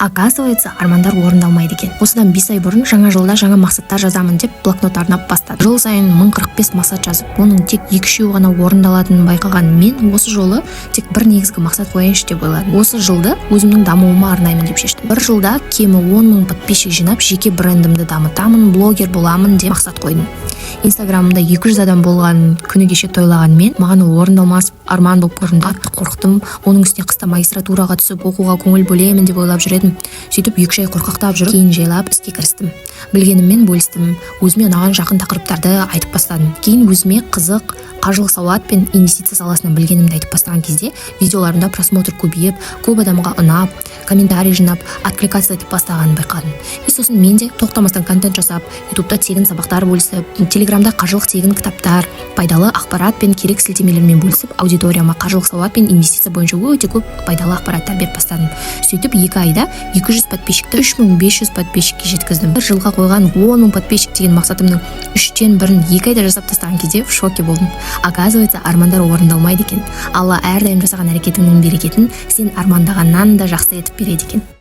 Оказывается, армандар орындалмайды екен. Осыдан 5 ай бұрын жаңа жылда жаңа мақсаттар жазамын деп блокнот арнап бастады. Жыл сайын 1045 мақсат жазып, оның тек 2-3 ғана орындалатынын байқаған мен осы жолы тек бір негізгі мақсат қояйыншы деп ойладым. Осы жылды өзімнің дамуыма арнаймын деп шештім. Бір жылда кемі 10 000 подписчик жинап, жеке брендімді дамытамын, блогер боламын деп мақсат қойдым. Инстаграмымда 200 адам болған күні кеше тойлаған мен, маған орындалмас арман болып көрінді. Қорықтым. Оның үстіне қыста магистратураға түсіп, оқуға көңіл бөлемін деп ойлап жүредім. Сөйтіп 2 ай қорқақтап жүріп, кейін жайлап іске кірістім. Білгеніммен бөлістім. Өзіме ұнаған жақын тақырыптарды айтып бастадым. Кейін өзіме қызық қаржылық сауат пен инвестиция саласынан білгенімді айтып бастаған кезде видеоларымда просмотр көбейіп, көп адамға ұнап, комментарий жинап, откликация етіп бастағанын байқадым. Сосын мен де тоқтамастан контент жасап, ютубта тегін сабақтар бөлісіп, телеграмда қаржылық тегін кітаптар, пайдалы ақпарат пен керек сілтемелермен бөлісіп, аудиторияма қаржылық сауат пен инвестиция бойынша өте көп пайдалы ақпараттар беріп бастадым. Сөйтіп 2 айда 200 подписчикті 3500 подписчикке жеткіздім. Бір жылға қойған 10 000 подписчик деген мақсатымның 3-тен 1-ін 2 айда жасап тастаған кезде в шоке болдым. Оказывается, армандар орындалмайды екен. Алла әрдайым жасаған әрекетіңнің берекетін сен армандағаннан да жақсы етіп береді екен.